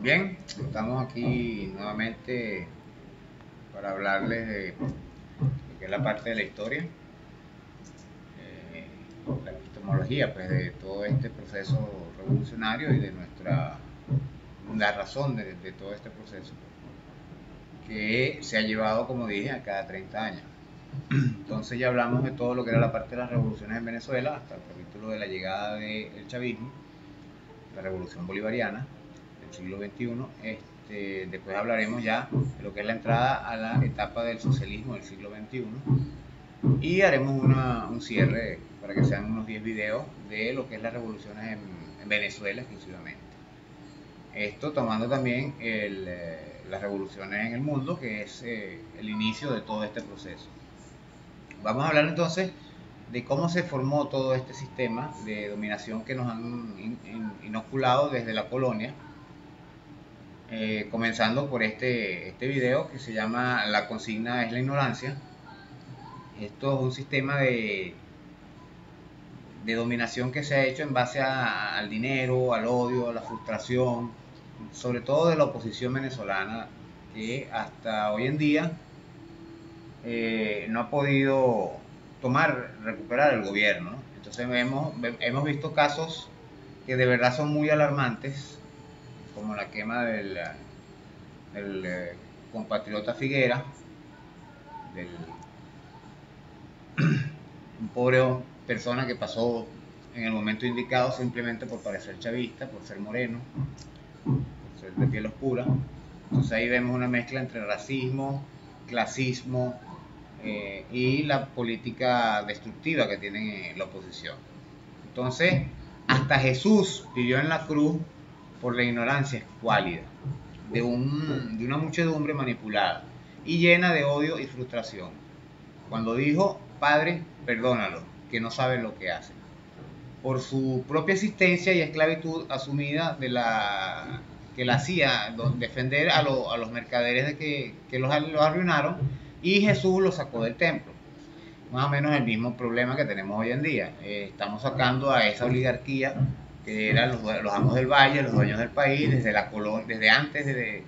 Bien, estamos aquí nuevamente para hablarles de qué es la parte de la historia, eh, la epistemología, pues de todo este proceso revolucionario y de la razón de todo este proceso que se ha llevado, como dije, a cada 30 años. Entonces ya hablamos de todo lo que era la parte de las revoluciones en Venezuela, hasta el capítulo de la llegada del chavismo, la revolución bolivariana del siglo XXI. Después hablaremos ya de lo que es la entrada a la etapa del socialismo del siglo XXI y haremos un cierre para que sean unos 10 videos de lo que es las revoluciones en Venezuela exclusivamente. Esto tomando también las revoluciones en el mundo, que es el inicio de todo este proceso. Vamos a hablar entonces de cómo se formó todo este sistema de dominación que nos han inoculado desde la colonia, comenzando por este video que se llama La consigna es la ignorancia. Esto es un sistema de dominación que se ha hecho en base al dinero, al odio, a la frustración, sobre todo de la oposición venezolana, que hasta hoy en día no ha podido recuperar el gobierno, ¿no? Entonces hemos visto casos que de verdad son muy alarmantes, como la quema del compatriota Figuera, del un pobre persona que pasó en el momento indicado simplemente por parecer chavista, por ser moreno, por ser de piel oscura. Entonces ahí vemos una mezcla entre racismo, clasismo y la política destructiva que tiene la oposición. Entonces, hasta Jesús vivió en la cruz por la ignorancia escuálida de una muchedumbre manipulada y llena de odio y frustración. Cuando dijo, Padre, perdónalo, que no saben lo que hacen. Por su propia existencia y esclavitud asumida que la hacía defender a los mercaderes que los arruinaron, y Jesús los sacó del templo. Más o menos el mismo problema que tenemos hoy en día. Estamos sacando a esa oligarquía que eran los amos del valle, los dueños del país, desde antes de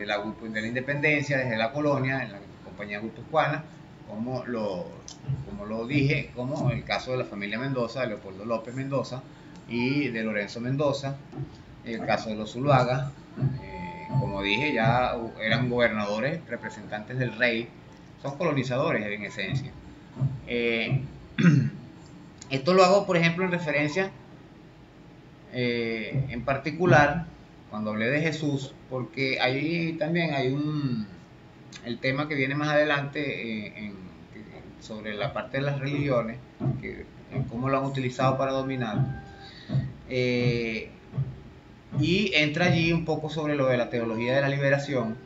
la independencia, desde la colonia, en la compañía guipuzcoana, como lo dije, como el caso de la familia Mendoza, de Leopoldo López Mendoza y de Lorenzo Mendoza, el caso de los Zuluaga, como dije, ya eran gobernadores, representantes del rey, son colonizadores en esencia. Eh, Esto lo hago, por ejemplo, en referencia, en particular, cuando hablé de Jesús, porque ahí también hay el tema que viene más adelante sobre la parte de las religiones, en cómo lo han utilizado para dominar. Y entra allí un poco sobre lo de la teología de la liberación,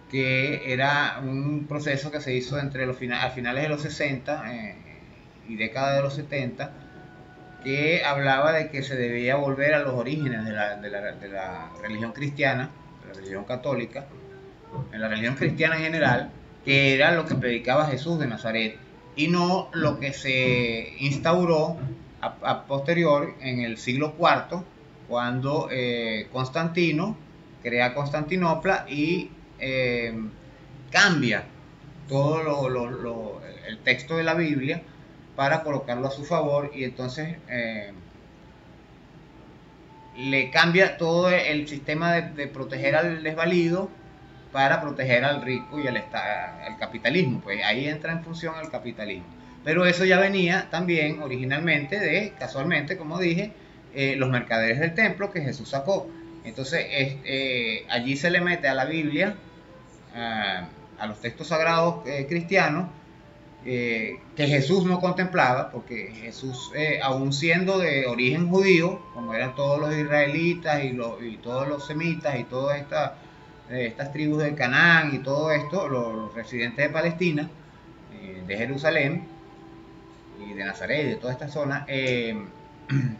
que era un proceso que se hizo a finales de los 60 y década de los 70, que hablaba de que se debía volver a los orígenes de la religión cristiana, de la religión católica, en la religión cristiana en general, que era lo que predicaba Jesús de Nazaret, y no lo que se instauró a posterior en el siglo IV, cuando Constantino crea Constantinopla y cambia todo el texto de la Biblia para colocarlo a su favor, y entonces le cambia todo el sistema de proteger al desvalido para proteger al rico y al capitalismo. Pues ahí entra en función el capitalismo. Pero eso ya venía también originalmente casualmente, como dije, los mercaderes del templo que Jesús sacó. Entonces allí se le mete a la Biblia, a los textos sagrados cristianos, que Jesús no contemplaba, porque Jesús, aun siendo de origen judío, como eran todos los israelitas y todos los semitas y todas estas tribus de Canaán y todo esto, los residentes de Palestina, de Jerusalén y de Nazaret y de toda esta zona,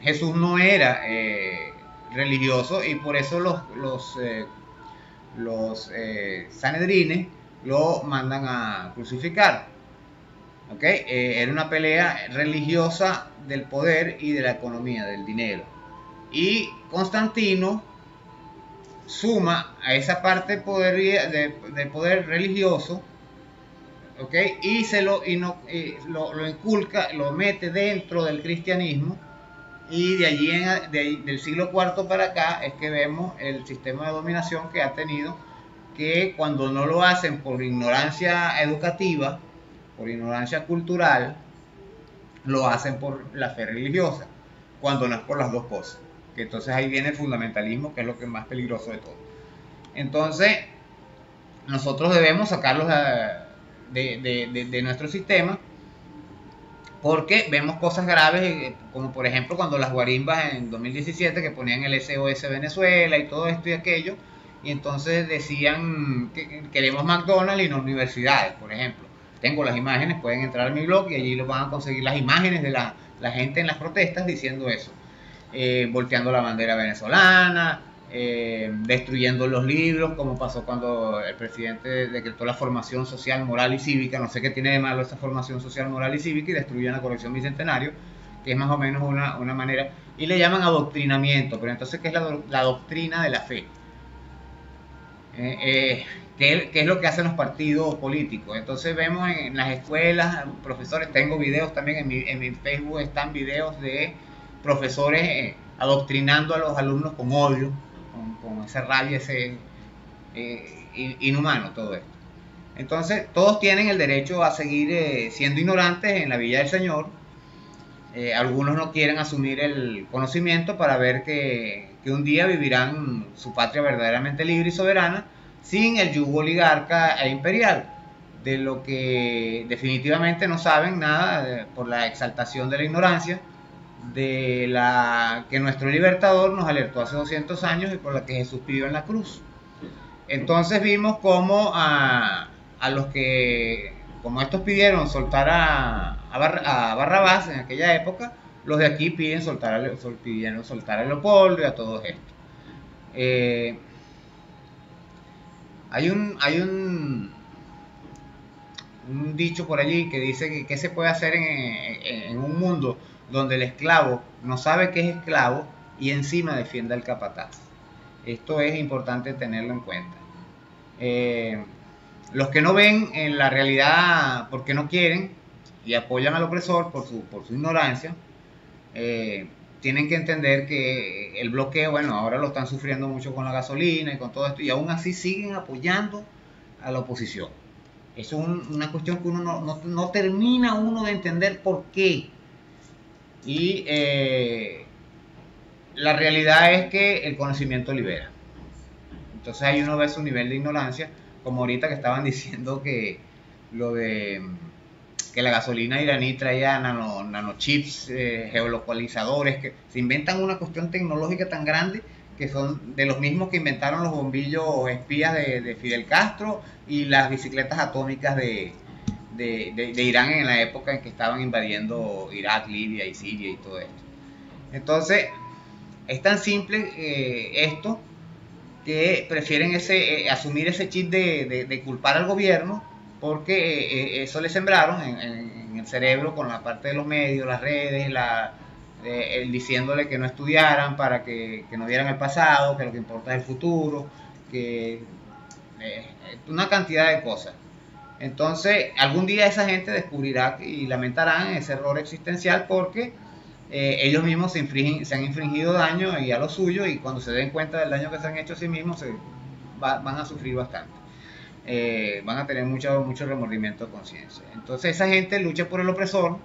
Jesús no era religioso, y por eso los sanedrines lo mandan a crucificar. ¿Okay? Era una pelea religiosa del poder y de la economía, del dinero. Y Constantino suma a esa parte de poder religioso, ¿ok? Lo inculca, lo mete dentro del cristianismo, y del siglo IV para acá es que vemos el sistema de dominación que ha tenido, que cuando no lo hacen por ignorancia educativa, por ignorancia cultural, lo hacen por la fe religiosa, cuando no es por las dos cosas. Que entonces ahí viene el fundamentalismo, que es lo que es más peligroso de todo. Entonces, nosotros debemos sacarlos de nuestro sistema, porque vemos cosas graves, como por ejemplo cuando las guarimbas en 2017 que ponían el SOS Venezuela y todo esto y aquello, y entonces decían que queremos McDonald's y no universidades, por ejemplo. Tengo las imágenes, pueden entrar a mi blog y allí lo van a conseguir las imágenes de la gente en las protestas diciendo eso. Volteando la bandera venezolana, destruyendo los libros, como pasó cuando el presidente decretó la formación social, moral y cívica. No sé qué tiene de malo esa formación social, moral y cívica, y destruyen la colección Bicentenario, que es más o menos una manera, y le llaman adoctrinamiento. Pero entonces, ¿qué es la doctrina de la fe? ¿Qué es lo que hacen los partidos políticos? Entonces vemos en las escuelas, profesores, tengo videos también en mi Facebook, están videos de profesores adoctrinando a los alumnos con odio, con esa rabia, ese inhumano, todo esto. Entonces todos tienen el derecho a seguir siendo ignorantes en la Villa del Señor. Algunos no quieren asumir el conocimiento para ver que un día vivirán su patria verdaderamente libre y soberana, sin el yugo oligarca e imperial, de lo que definitivamente no saben nada por la exaltación de la ignorancia, de la que nuestro libertador nos alertó hace 200 años y por la que Jesús pidió en la cruz. Entonces vimos como a los que, como estos pidieron soltar a Barrabás en aquella época, los de aquí pidieron soltar a Leopoldo y a todos estos. Hay un dicho por allí que dice que se puede hacer en un mundo donde el esclavo no sabe que es esclavo y encima defiende al capataz. Esto es importante tenerlo en cuenta. Los que no ven en la realidad porque no quieren y apoyan al opresor por su ignorancia, tienen que entender que el bloqueo, bueno, ahora lo están sufriendo mucho con la gasolina y con todo esto, y aún así siguen apoyando a la oposición. Eso es una cuestión que uno no termina uno de entender por qué. Y la realidad es que el conocimiento libera. Entonces ahí uno ve su nivel de ignorancia, como ahorita que estaban diciendo que lo de que la gasolina iraní traía nanochips, geolocalizadores, que se inventan una cuestión tecnológica tan grande que son de los mismos que inventaron los bombillos espías de Fidel Castro y las bicicletas atómicas de Irán en la época en que estaban invadiendo Irak, Libia y Siria y todo esto. Entonces, es tan simple esto, que prefieren asumir ese chip de culpar al gobierno, porque eso le sembraron en el cerebro con la parte de los medios, las redes, diciéndole que no estudiaran para que no vieran el pasado, que lo que importa es el futuro, que una cantidad de cosas. Entonces, algún día esa gente descubrirá y lamentarán ese error existencial, porque ellos mismos se han infringido daño y a lo suyo, y cuando se den cuenta del daño que se han hecho a sí mismos, van a sufrir bastante. Van a tener mucho remordimiento de conciencia. Entonces esa gente lucha por el opresor,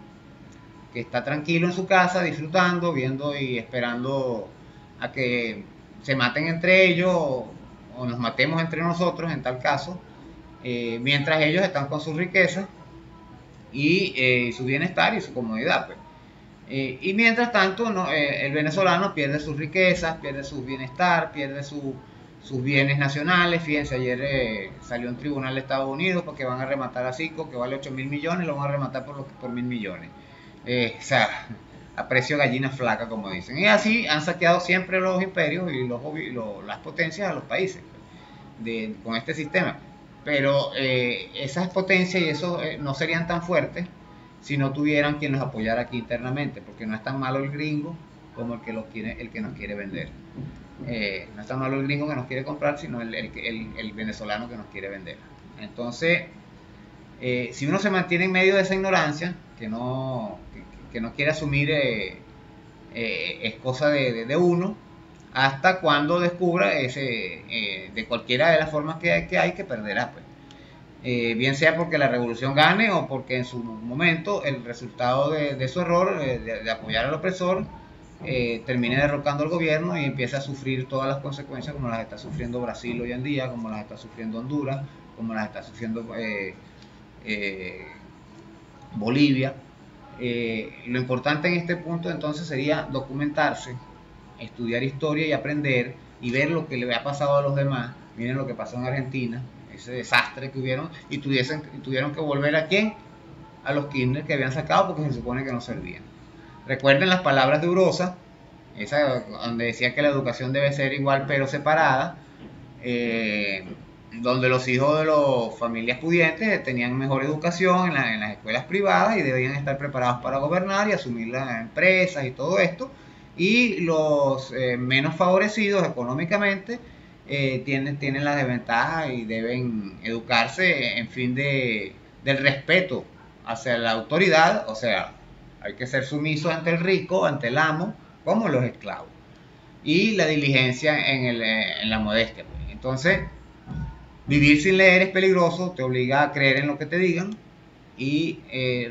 que está tranquilo en su casa, disfrutando, viendo y esperando a que se maten entre ellos o nos matemos entre nosotros en tal caso, mientras ellos están con su riqueza y su bienestar y su comodidad, pues. Y mientras tanto el venezolano pierde sus riquezas, pierde su bienestar, pierde sus bienes nacionales. Fíjense, ayer salió un tribunal de Estados Unidos porque van a rematar a Cico, que vale 8.000 millones, lo van a rematar por 1.000 millones. O sea, a precio gallina flaca, como dicen. Y así han saqueado siempre los imperios y las potencias a los países con este sistema. Pero esas potencias y eso no serían tan fuertes si no tuvieran quien los apoyara aquí internamente, porque no es tan malo el gringo como el que nos quiere vender. No está malo el gringo que nos quiere comprar, sino el venezolano que nos quiere vender. Entonces, si uno se mantiene en medio de esa ignorancia, que no quiere asumir, es cosa de uno, hasta cuando descubra de cualquiera de las formas que hay que perderá, pues. Bien sea porque la revolución gane o porque en su momento el resultado de su error, de apoyar al opresor, termine derrocando al gobierno y empiece a sufrir todas las consecuencias como las está sufriendo Brasil hoy en día, como las está sufriendo Honduras, como las está sufriendo Bolivia. Lo importante en este punto entonces sería documentarse, estudiar historia y aprender y ver lo que le ha pasado a los demás. Miren lo que pasó en Argentina, ese desastre que hubieron, y tuvieron que volver ¿a quién? A los Kirchner que habían sacado porque se supone que no servían. Recuerden las palabras de Urosa, esa donde decía que la educación debe ser igual pero separada, donde los hijos de las familias pudientes tenían mejor educación en las escuelas privadas y debían estar preparados para gobernar y asumir las empresas y todo esto, y los menos favorecidos económicamente tienen las desventajas y deben educarse en fin del respeto hacia la autoridad, o sea, hay que ser sumisos ante el rico, ante el amo, como los esclavos, y la diligencia en la modestia, pues. Entonces, vivir sin leer es peligroso, te obliga a creer en lo que te digan, y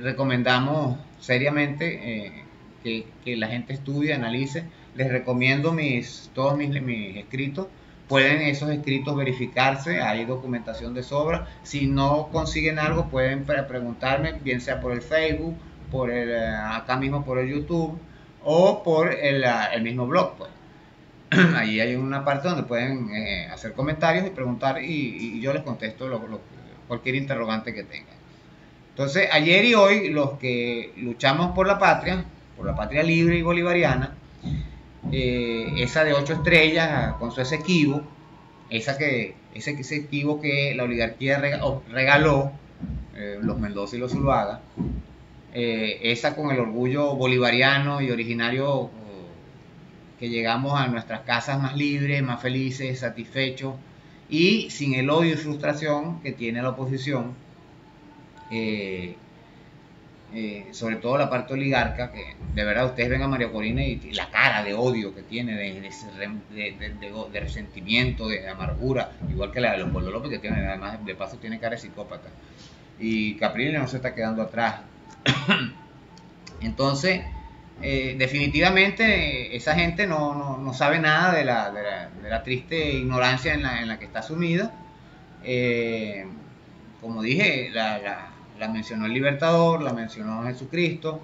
recomendamos seriamente que la gente estudie, analice. Les recomiendo todos mis escritos. Pueden esos escritos verificarse, hay documentación de sobra. Si no consiguen algo, pueden preguntarme, bien sea por el Facebook, acá mismo por el YouTube o por el mismo blog, pues. Ahí hay una parte donde pueden hacer comentarios y preguntar y yo les contesto cualquier interrogante que tengan. Entonces, ayer y hoy los que luchamos por la patria libre y bolivariana, esa de 8 estrellas con su Esequibo, ese Esequibo que la oligarquía regaló, los Mendoza y los Zuluaga, esa con el orgullo bolivariano y originario, que llegamos a nuestras casas más libres, más felices, satisfechos y sin el odio y frustración que tiene la oposición, sobre todo la parte oligarca, que de verdad ustedes ven a María Corina y la cara de odio que tiene, de resentimiento, de amargura, igual que la de Leopoldo López, que tiene, además de paso tiene cara de psicópata, y Capriles no se está quedando atrás. Entonces, definitivamente esa gente no sabe nada de la triste ignorancia en la que está sumida. Como dije, la mencionó el Libertador, la mencionó Jesucristo,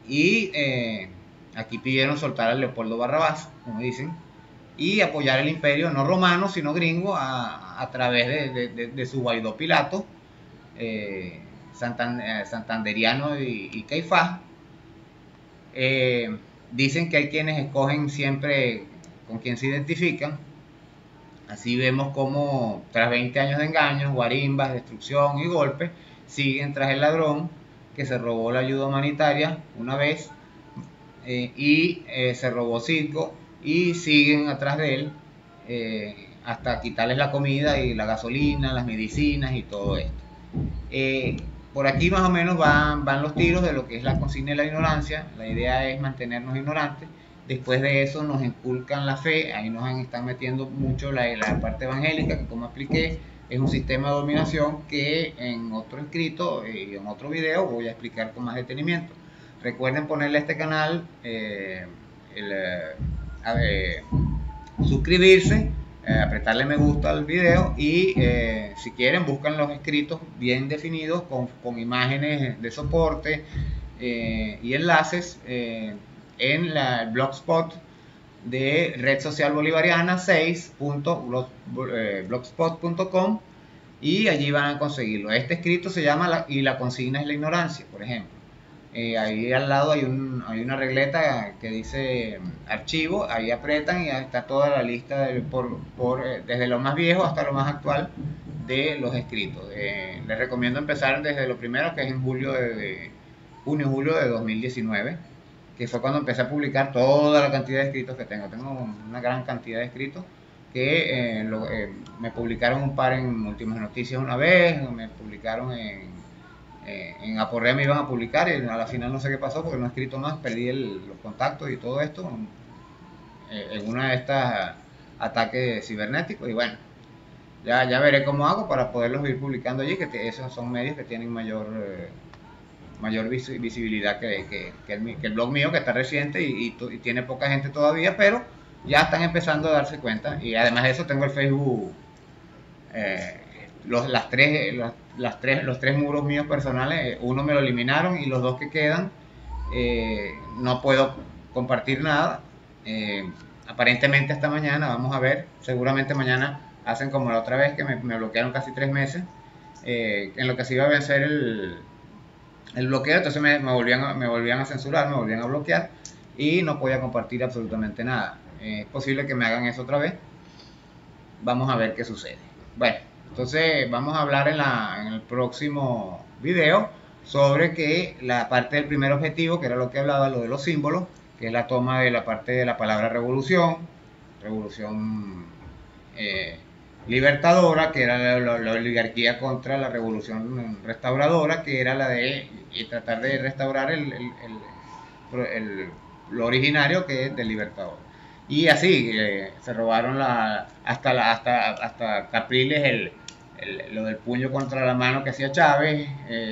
y aquí pidieron soltar a Leopoldo Barrabás, como dicen, y apoyar el imperio no romano sino gringo a través de su Guaidó Pilato, santanderiano y Caifás. Dicen que hay quienes escogen siempre con quien se identifican. Así vemos como tras 20 años de engaños, guarimbas, destrucción y golpes, siguen tras el ladrón que se robó la ayuda humanitaria una vez, y se robó circo, y siguen atrás de él hasta quitarles la comida y la gasolina, las medicinas y todo esto. Por aquí más o menos van los tiros de lo que es la consigna de la ignorancia. La idea es mantenernos ignorantes. Después de eso nos inculcan la fe, ahí nos están metiendo mucho la parte evangélica, que como expliqué es un sistema de dominación que en otro escrito y en otro video voy a explicar con más detenimiento. Recuerden ponerle a este canal, suscribirse, apretarle me gusta al video y si quieren buscan los escritos bien definidos con imágenes de soporte y enlaces en el blogspot de Red Social Bolivariana 6.blogspot.com, y allí van a conseguirlo. Este escrito se llama y la consigna es la ignorancia, por ejemplo. Ahí al lado hay una regleta que dice archivo, ahí apretan y ahí está toda la lista desde lo más viejo hasta lo más actual de los escritos. Les recomiendo empezar desde lo primero, que es en junio-julio de 2019, que fue cuando empecé a publicar toda la cantidad de escritos que tengo. Tengo una gran cantidad de escritos que me publicaron un par en Últimas Noticias una vez, me publicaron en Aporrea, me iban a publicar y a la final no sé qué pasó porque no he escrito más, perdí los contactos y todo esto en una de estas ataques cibernéticos y bueno, ya veré cómo hago para poderlos ir publicando allí, que esos son medios que tienen mayor visibilidad que el blog mío, que está reciente y tiene poca gente todavía, pero ya están empezando a darse cuenta. Y además de eso tengo el Facebook, los tres muros míos personales, uno me lo eliminaron y los dos que quedan no puedo compartir nada. Aparentemente hasta mañana, vamos a ver, seguramente mañana hacen como la otra vez que me bloquearon casi 3 meses, en lo que se iba a vencer el bloqueo, entonces me volvían a censurar, me volvían a bloquear y no podía compartir absolutamente nada. Es posible que me hagan eso otra vez, vamos a ver qué sucede. Bueno, entonces vamos a hablar en el próximo video sobre que la parte del primer objetivo, que era lo que hablaba, lo de los símbolos, que es la toma de la parte de la palabra revolución libertadora, que era la oligarquía contra la revolución restauradora, que era la de tratar de restaurar lo originario, que es del libertador. Y así se robaron hasta Capriles lo del puño contra la mano que hacía Chávez,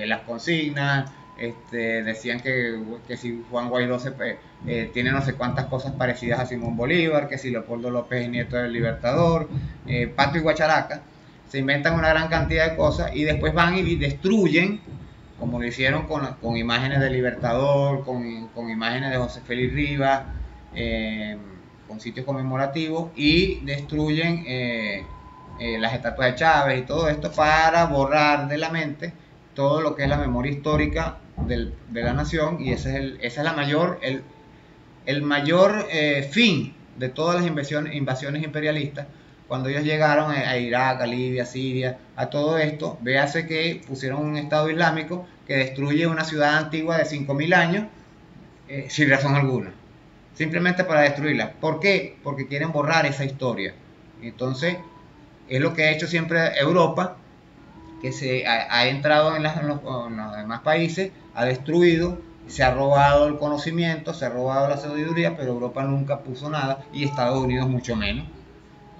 las consignas. Decían que si Juan Guaidó tiene no sé cuántas cosas parecidas a Simón Bolívar, que si Leopoldo López es nieto del Libertador, Pato y Guacharaca, se inventan una gran cantidad de cosas y después van y destruyen, como lo hicieron con imágenes del Libertador, con imágenes de José Félix Rivas, con sitios conmemorativos, y destruyen las estatuas de Chávez y todo esto para borrar de la mente todo lo que es la memoria histórica de la nación, y ese es el mayor fin de todas las invasiones imperialistas. Cuando ellos llegaron a Irak, a Libia, a Siria, a todo esto, véase que pusieron un Estado Islámico que destruye una ciudad antigua de 5.000 años sin razón alguna, simplemente para destruirla. ¿Por qué? Porque quieren borrar esa historia. Entonces, es lo que ha hecho siempre Europa, que se ha entrado en los demás países, ha destruido, se ha robado el conocimiento, se ha robado la sabiduría, pero Europa nunca puso nada, y Estados Unidos mucho menos.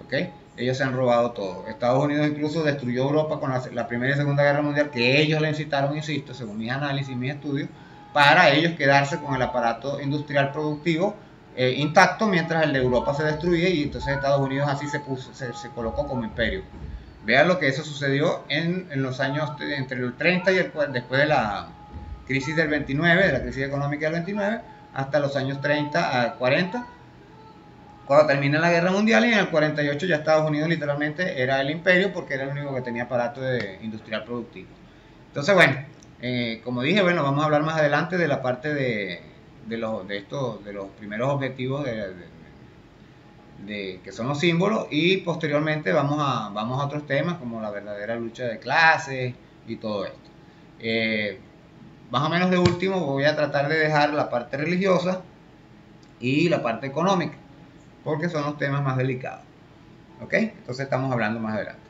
¿Okay? Ellos se han robado todo. Estados Unidos incluso destruyó Europa con la Primera y Segunda Guerra Mundial, que ellos le incitaron, insisto, según mis análisis y mis estudios, para ellos quedarse con el aparato industrial productivo intacto, mientras el de Europa se destruye, y entonces Estados Unidos así se colocó como imperio. Vean lo que eso sucedió en los años entre el 30 y después de la crisis del 29, de la crisis económica del 29, hasta los años 30 a 40, cuando termina la guerra mundial, y en el 48 ya Estados Unidos literalmente era el imperio, porque era el único que tenía aparato industrial productivo. Entonces, bueno, como dije, bueno, vamos a hablar más adelante de la parte de los primeros objetivos que son los símbolos, y posteriormente vamos a otros temas como la verdadera lucha de clases y todo esto. Más o menos de último voy a tratar de dejar la parte religiosa y la parte económica, porque son los temas más delicados. ¿Ok? Entonces estamos hablando más adelante.